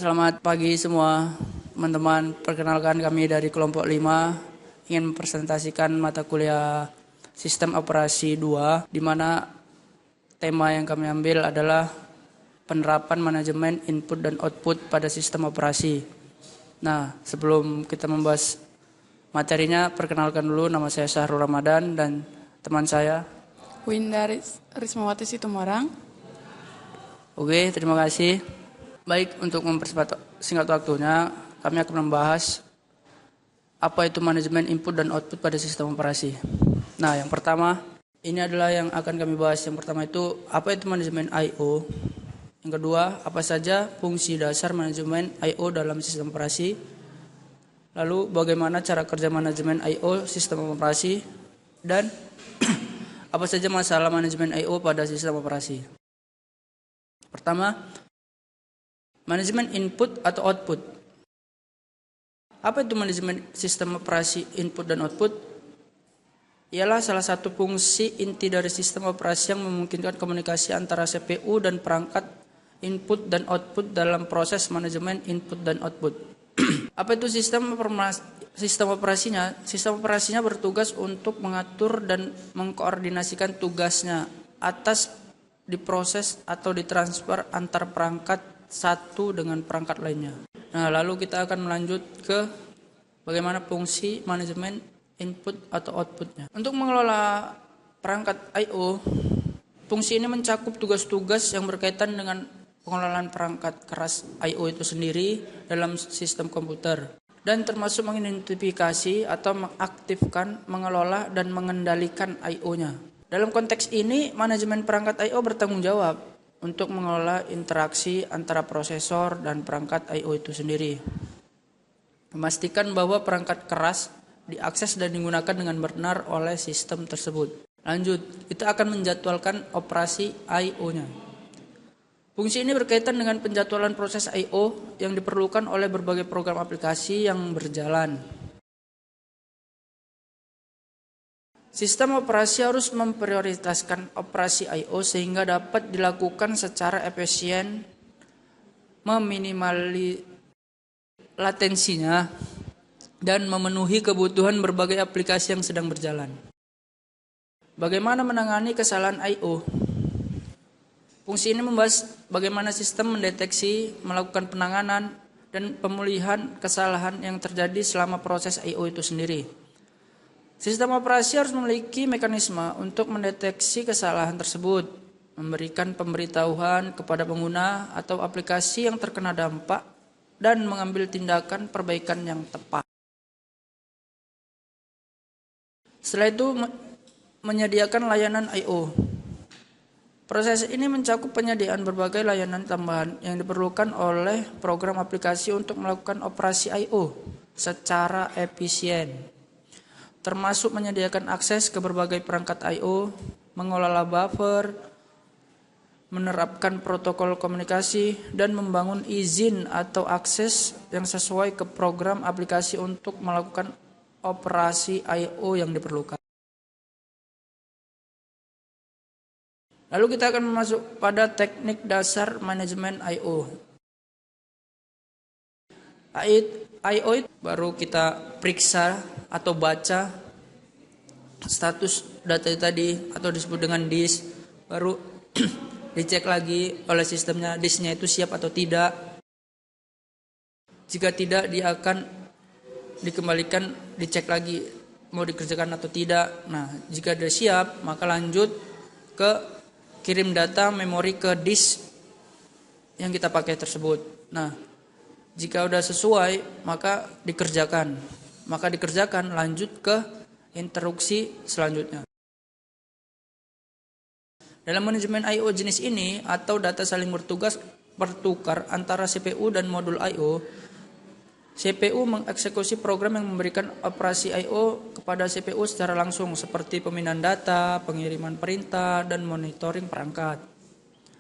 Selamat pagi semua teman-teman. Perkenalkan kami dari kelompok 5 ingin mempresentasikan mata kuliah Sistem Operasi 2, di mana tema yang kami ambil adalah penerapan manajemen input dan output pada sistem operasi. Nah, sebelum kita membahas materinya, perkenalkan dulu, nama saya Syahrul Ramadan dan teman saya Winda Rismawati Situmorang. Oke, terima kasih. Baik, untuk mempersingkat singkat waktunya, kami akan membahas apa itu manajemen input dan output pada sistem operasi. Nah, yang pertama, ini adalah yang akan kami bahas. Yang pertama itu, apa itu manajemen I/O. Yang kedua, apa saja fungsi dasar manajemen I/O dalam sistem operasi. Lalu, bagaimana cara kerja manajemen I/O sistem operasi. Dan apa saja masalah manajemen I/O pada sistem operasi. Pertama, manajemen input atau output. Apa itu manajemen sistem operasi input dan output? Ialah salah satu fungsi inti dari sistem operasi yang memungkinkan komunikasi antara CPU dan perangkat input dan output dalam proses manajemen input dan output. Apa itu sistem operasinya? Sistem operasinya bertugas untuk mengatur dan mengkoordinasikan tugasnya atas diproses atau ditransfer antar perangkat satu dengan perangkat lainnya. Nah, lalu kita akan melanjut ke bagaimana fungsi manajemen input atau outputnya. Untuk mengelola perangkat I/O, fungsi ini mencakup tugas-tugas yang berkaitan dengan pengelolaan perangkat keras I/O itu sendiri dalam sistem komputer, dan termasuk mengidentifikasi atau mengaktifkan, mengelola, dan mengendalikan I/O-nya. Dalam konteks ini, manajemen perangkat I/O bertanggung jawab untuk mengelola interaksi antara prosesor dan perangkat I/O itu sendiri. Memastikan bahwa perangkat keras diakses dan digunakan dengan benar oleh sistem tersebut. Lanjut, kita akan menjadwalkan operasi I/O-nya. Fungsi ini berkaitan dengan penjadwalan proses I/O yang diperlukan oleh berbagai program aplikasi yang berjalan. Sistem operasi harus memprioritaskan operasi I/O sehingga dapat dilakukan secara efisien, meminimalisasi latensinya, dan memenuhi kebutuhan berbagai aplikasi yang sedang berjalan. Bagaimana menangani kesalahan I/O? Fungsi ini membahas bagaimana sistem mendeteksi, melakukan penanganan, dan pemulihan kesalahan yang terjadi selama proses I/O itu sendiri. Sistem operasi harus memiliki mekanisme untuk mendeteksi kesalahan tersebut, memberikan pemberitahuan kepada pengguna atau aplikasi yang terkena dampak, dan mengambil tindakan perbaikan yang tepat. Setelah itu, menyediakan layanan I/O. Proses ini mencakup penyediaan berbagai layanan tambahan yang diperlukan oleh program aplikasi untuk melakukan operasi I/O secara efisien, termasuk menyediakan akses ke berbagai perangkat I/O, mengelola buffer, menerapkan protokol komunikasi, dan membangun izin atau akses yang sesuai ke program aplikasi untuk melakukan operasi I/O yang diperlukan. Lalu kita akan masuk pada teknik dasar manajemen I/O. I/O baru kita periksa atau baca status data tadi atau disebut dengan disk, baru dicek lagi oleh sistemnya disknya itu siap atau tidak. Jika tidak, dia akan dikembalikan, dicek lagi mau dikerjakan atau tidak. Nah, jika dia siap, maka lanjut ke kirim data memori ke disk yang kita pakai tersebut. Nah, jika sudah sesuai, maka dikerjakan. Lanjut ke instruksi selanjutnya. Dalam manajemen I/O jenis ini atau data saling bertukar antara CPU dan modul I/O, CPU mengeksekusi program yang memberikan operasi I/O kepada CPU secara langsung, seperti pemindahan data, pengiriman perintah, dan monitoring perangkat.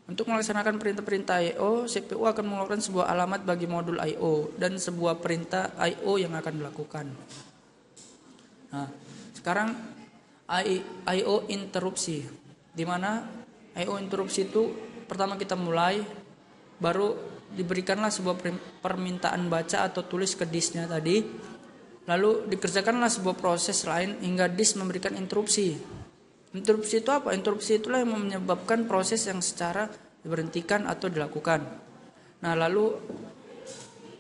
Untuk melaksanakan perintah-perintah I/O, CPU akan mengeluarkan sebuah alamat bagi modul I/O dan sebuah perintah I/O yang akan dilakukan. Nah, sekarang I/O interupsi. Di mana I/O interupsi itu pertama kita mulai, baru diberikanlah sebuah permintaan baca atau tulis ke disknya tadi, lalu dikerjakanlah sebuah proses lain hingga disk memberikan interupsi. Interupsi itu apa? Interupsi itulah yang menyebabkan proses yang secara diberhentikan atau dilakukan. Nah, lalu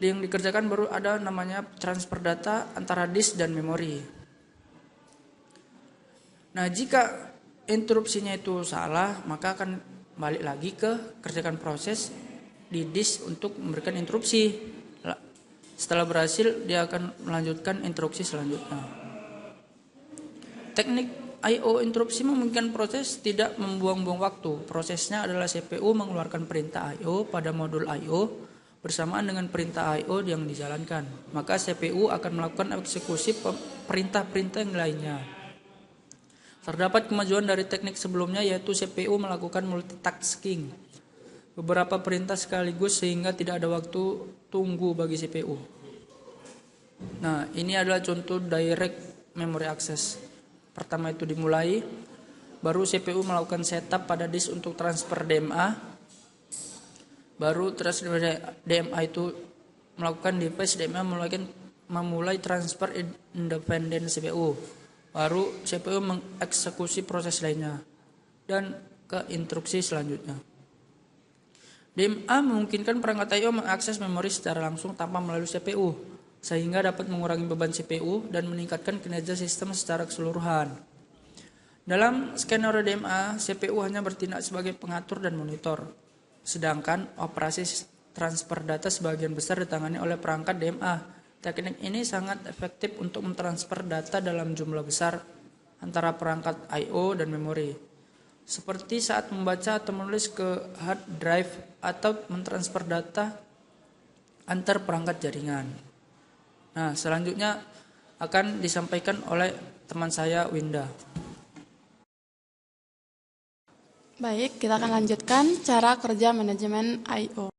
yang dikerjakan baru ada namanya transfer data antara disk dan memori. Nah, jika interupsinya itu salah, maka akan balik lagi ke kerjakan proses di disk untuk memberikan interupsi. Setelah berhasil, dia akan melanjutkan interupsi selanjutnya. Teknik I/O interupsi memungkinkan proses tidak membuang-buang waktu. Prosesnya adalah CPU mengeluarkan perintah I/O pada modul I/O bersamaan dengan perintah I/O yang dijalankan. Maka CPU akan melakukan eksekusi perintah-perintah yang lainnya. Terdapat kemajuan dari teknik sebelumnya, yaitu CPU melakukan multitasking beberapa perintah sekaligus sehingga tidak ada waktu tunggu bagi CPU. Nah, ini adalah contoh direct memory access. Pertama itu dimulai, baru CPU melakukan setup pada disk untuk transfer DMA, baru transfer DMA itu melakukan device DMA memulai transfer independen CPU, baru CPU mengeksekusi proses lainnya dan ke instruksi selanjutnya. DMA memungkinkan perangkat I/O mengakses memori secara langsung tanpa melalui CPU, sehingga dapat mengurangi beban CPU dan meningkatkan kinerja sistem secara keseluruhan. Dalam skenario DMA, CPU hanya bertindak sebagai pengatur dan monitor, sedangkan operasi transfer data sebagian besar ditangani oleh perangkat DMA. Teknik ini sangat efektif untuk mentransfer data dalam jumlah besar antara perangkat I/O dan memori, seperti saat membaca atau menulis ke hard drive atau mentransfer data antar perangkat jaringan. Nah, selanjutnya akan disampaikan oleh teman saya, Winda. Baik, kita akan lanjutkan cara kerja manajemen I/O.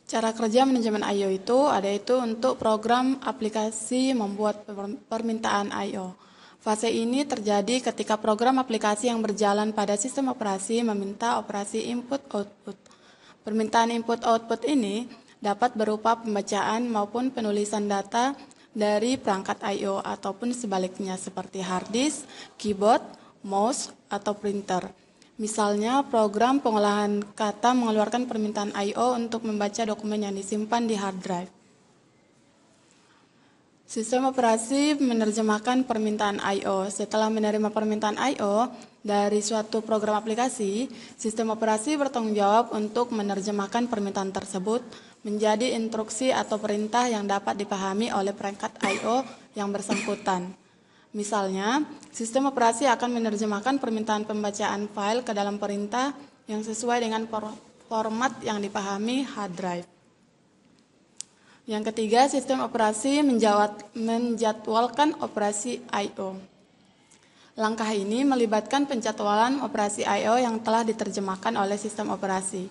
Cara kerja manajemen I/O itu untuk program aplikasi membuat permintaan I/O. Fase ini terjadi ketika program aplikasi yang berjalan pada sistem operasi meminta operasi input-output. Permintaan input-output ini dapat berupa pembacaan maupun penulisan data dari perangkat I/O ataupun sebaliknya seperti hard disk, keyboard, mouse, atau printer. Misalnya, program pengolahan kata mengeluarkan permintaan I/O untuk membaca dokumen yang disimpan di hard drive. Sistem operasi menerjemahkan permintaan I/O. Setelah menerima permintaan I/O dari suatu program aplikasi, sistem operasi bertanggung jawab untuk menerjemahkan permintaan tersebut menjadi instruksi atau perintah yang dapat dipahami oleh perangkat I/O yang bersangkutan. Misalnya, sistem operasi akan menerjemahkan permintaan pembacaan file ke dalam perintah yang sesuai dengan format yang dipahami hard drive. Yang ketiga, sistem operasi menjadwalkan operasi I/O. Langkah ini melibatkan penjadwalan operasi I/O yang telah diterjemahkan oleh sistem operasi.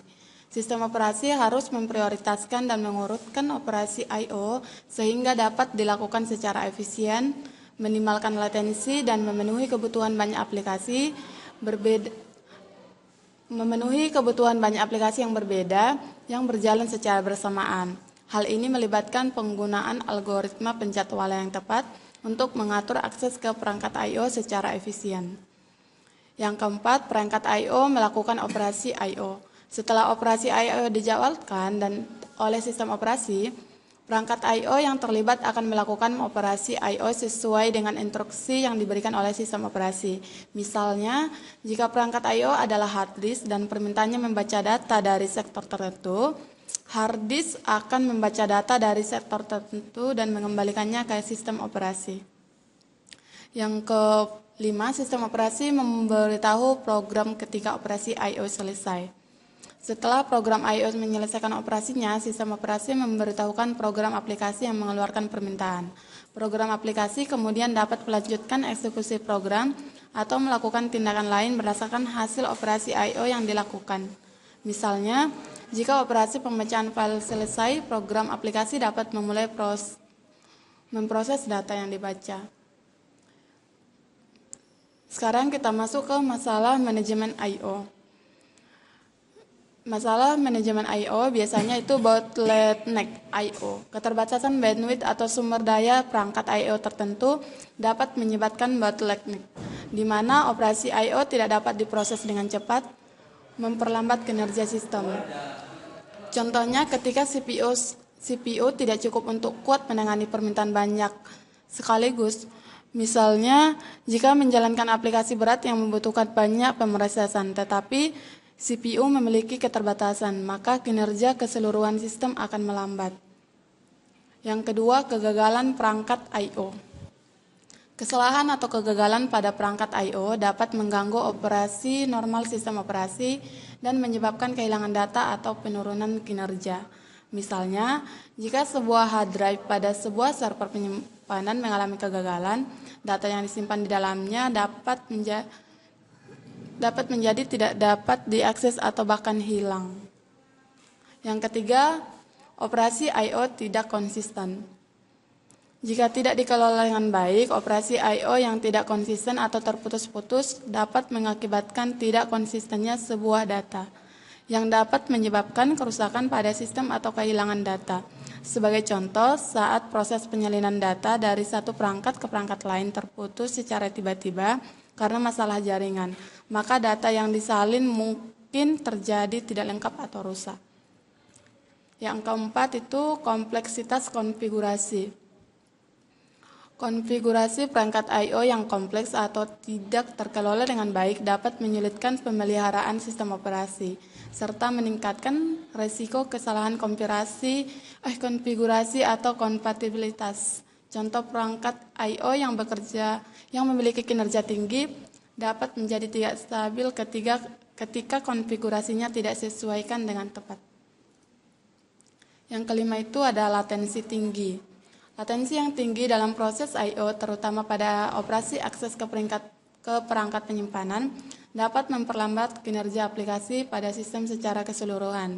Sistem operasi harus memprioritaskan dan mengurutkan operasi I/O sehingga dapat dilakukan secara efisien, minimalkan latensi dan memenuhi kebutuhan banyak aplikasi yang berbeda yang berjalan secara bersamaan. Hal ini melibatkan penggunaan algoritma penjadwalan yang tepat untuk mengatur akses ke perangkat I/O secara efisien. Yang keempat, perangkat I/O melakukan operasi I/O. Setelah operasi I/O dijadwalkan dan oleh sistem operasi, perangkat I/O yang terlibat akan melakukan operasi I/O sesuai dengan instruksi yang diberikan oleh sistem operasi. Misalnya, jika perangkat I/O adalah hard disk dan permintaannya membaca data dari sektor tertentu, hard disk akan membaca data dari sektor tertentu dan mengembalikannya ke sistem operasi. Yang kelima, sistem operasi memberitahu program ketika operasi I/O selesai. Setelah program I/O menyelesaikan operasinya, sistem operasi memberitahukan program aplikasi yang mengeluarkan permintaan. Program aplikasi kemudian dapat melanjutkan eksekusi program atau melakukan tindakan lain berdasarkan hasil operasi I/O yang dilakukan. Misalnya, jika operasi pembacaan file selesai, program aplikasi dapat memulai memproses data yang dibaca. Sekarang kita masuk ke masalah manajemen I/O. Masalah manajemen I/O biasanya itu bottleneck I/O. Keterbatasan bandwidth atau sumber daya perangkat I/O tertentu dapat menyebabkan bottleneck, di mana operasi I/O tidak dapat diproses dengan cepat, memperlambat kinerja sistem. Contohnya ketika CPU tidak cukup untuk kuat menangani permintaan banyak sekaligus. Misalnya, jika menjalankan aplikasi berat yang membutuhkan banyak pemrosesan, tetapi CPU memiliki keterbatasan, maka kinerja keseluruhan sistem akan melambat. Yang kedua, kegagalan perangkat I/O. Kesalahan atau kegagalan pada perangkat I/O dapat mengganggu operasi normal sistem operasi dan menyebabkan kehilangan data atau penurunan kinerja. Misalnya, jika sebuah hard drive pada sebuah server penyimpanan mengalami kegagalan, data yang disimpan di dalamnya dapat menjadi tidak dapat diakses atau bahkan hilang. Yang ketiga, operasi I/O tidak konsisten. Jika tidak dikelola dengan baik, operasi I/O yang tidak konsisten atau terputus-putus dapat mengakibatkan tidak konsistennya sebuah data, yang dapat menyebabkan kerusakan pada sistem atau kehilangan data. Sebagai contoh, saat proses penyalinan data dari satu perangkat ke perangkat lain terputus secara tiba-tiba karena masalah jaringan, maka data yang disalin mungkin terjadi tidak lengkap atau rusak. Yang keempat itu kompleksitas konfigurasi. Konfigurasi perangkat I/O yang kompleks atau tidak terkelola dengan baik dapat menyulitkan pemeliharaan sistem operasi, serta meningkatkan risiko kesalahan konfigurasi atau kompatibilitas. Contoh perangkat I/O yang memiliki kinerja tinggi dapat menjadi tidak stabil ketika konfigurasinya tidak disesuaikan dengan tepat. Yang kelima itu ada latensi tinggi. Latensi yang tinggi dalam proses I/O, terutama pada operasi akses ke perangkat penyimpanan, dapat memperlambat kinerja aplikasi pada sistem secara keseluruhan.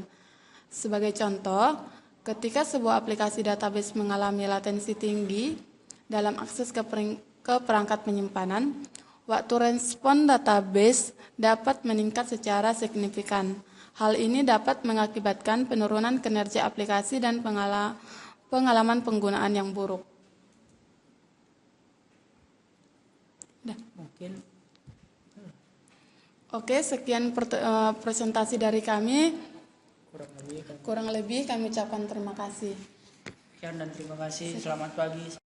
Sebagai contoh, ketika sebuah aplikasi database mengalami latensi tinggi dalam akses ke perangkat penyimpanan, waktu respon database dapat meningkat secara signifikan. Hal ini dapat mengakibatkan penurunan kinerja aplikasi dan pengalaman penggunaan yang buruk. Mungkin. Oke, sekian presentasi dari kami. Kurang lebih kami ucapkan terima kasih. Sekian dan terima kasih. Selamat pagi.